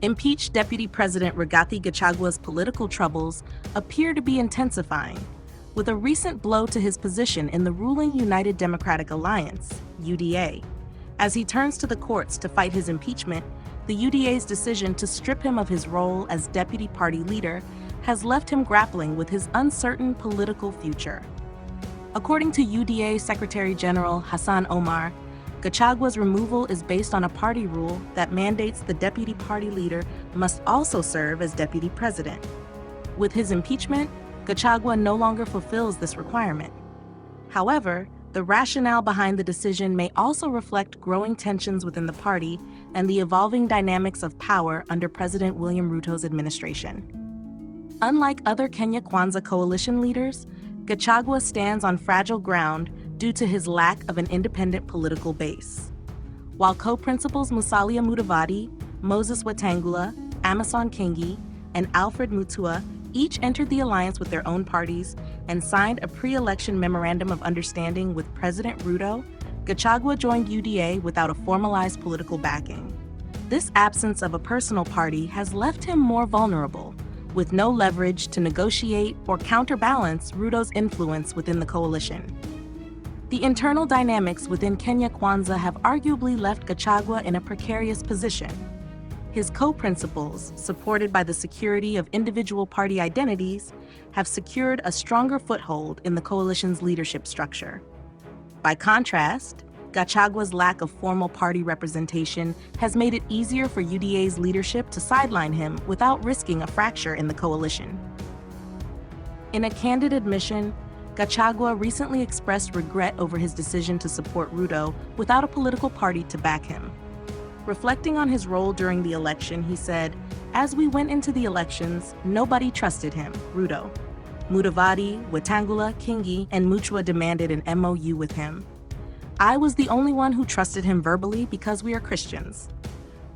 Impeached Deputy President Rigathi Gachagua's political troubles appear to be intensifying, with a recent blow to his position in the ruling United Democratic Alliance, UDA. As he turns to the courts to fight his impeachment, the UDA's decision to strip him of his role as deputy party leader has left him grappling with his uncertain political future. According to UDA Secretary General Hassan Omar, Gachagua's removal is based on a party rule that mandates the deputy party leader must also serve as deputy president. With his impeachment, Gachagua no longer fulfills this requirement. However, the rationale behind the decision may also reflect growing tensions within the party and the evolving dynamics of power under President William Ruto's administration. Unlike other Kenya Kwanza coalition leaders, Gachagua stands on fragile ground due to his lack of an independent political base. While co-principals Musalia Mudavadi, Moses Wetangula, Amason Kingi, and Alfred Mutua each entered the alliance with their own parties and signed a pre-election memorandum of understanding with President Ruto, Gachagua joined UDA without a formalized political backing. This absence of a personal party has left him more vulnerable, with no leverage to negotiate or counterbalance Ruto's influence within the coalition. The internal dynamics within Kenya Kwanza have arguably left Gachagua in a precarious position. His co-principals, supported by the security of individual party identities, have secured a stronger foothold in the coalition's leadership structure. By contrast, Gachagua's lack of formal party representation has made it easier for UDA's leadership to sideline him without risking a fracture in the coalition. In a candid admission, Gachagua recently expressed regret over his decision to support Ruto without a political party to back him. Reflecting on his role during the election, he said, "As we went into the elections, nobody trusted him, Ruto. Mudavadi, Wetangula, Kingi, and Mutua demanded an MOU with him. I was the only one who trusted him verbally because we are Christians.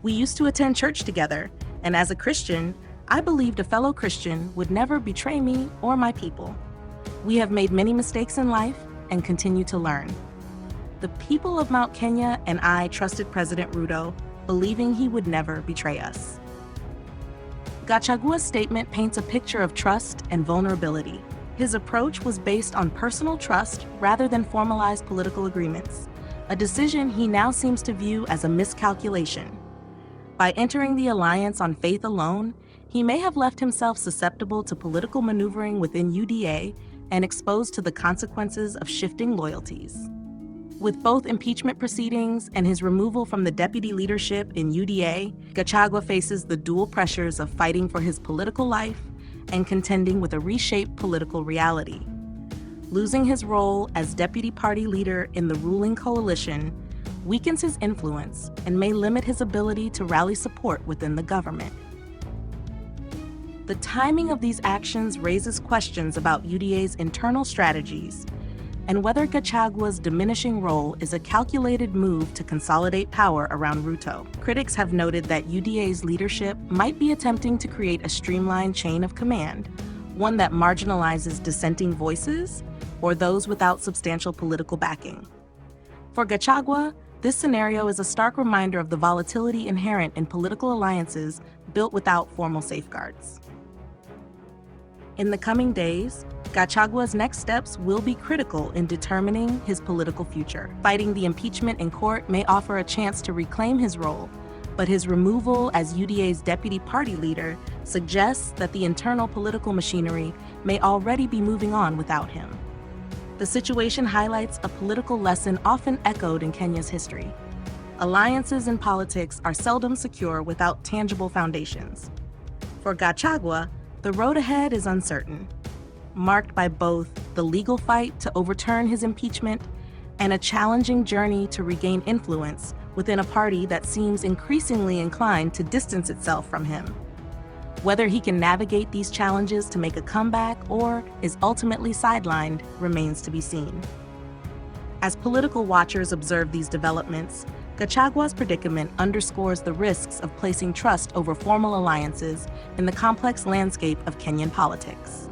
We used to attend church together, and as a Christian, I believed a fellow Christian would never betray me or my people. We have made many mistakes in life and continue to learn. The people of Mount Kenya and I trusted President Ruto, believing he would never betray us." Gachagua's statement paints a picture of trust and vulnerability. His approach was based on personal trust rather than formalized political agreements, a decision he now seems to view as a miscalculation. By entering the alliance on faith alone, he may have left himself susceptible to political maneuvering within UDA and exposed to the consequences of shifting loyalties. With both impeachment proceedings and his removal from the deputy leadership in UDA, Gachagua faces the dual pressures of fighting for his political life and contending with a reshaped political reality. Losing his role as deputy party leader in the ruling coalition weakens his influence and may limit his ability to rally support within the government. The timing of these actions raises questions about UDA's internal strategies and whether Gachagua's diminishing role is a calculated move to consolidate power around Ruto. Critics have noted that UDA's leadership might be attempting to create a streamlined chain of command, one that marginalizes dissenting voices or those without substantial political backing. For Gachagua, this scenario is a stark reminder of the volatility inherent in political alliances built without formal safeguards. In the coming days, Gachagua's next steps will be critical in determining his political future. Fighting the impeachment in court may offer a chance to reclaim his role, but his removal as UDA's deputy party leader suggests that the internal political machinery may already be moving on without him. The situation highlights a political lesson often echoed in Kenya's history. Alliances in politics are seldom secure without tangible foundations. For Gachagua, the road ahead is uncertain, marked by both the legal fight to overturn his impeachment and a challenging journey to regain influence within a party that seems increasingly inclined to distance itself from him. Whether he can navigate these challenges to make a comeback or is ultimately sidelined remains to be seen. As political watchers observe these developments, Gachagua's predicament underscores the risks of placing trust over formal alliances in the complex landscape of Kenyan politics.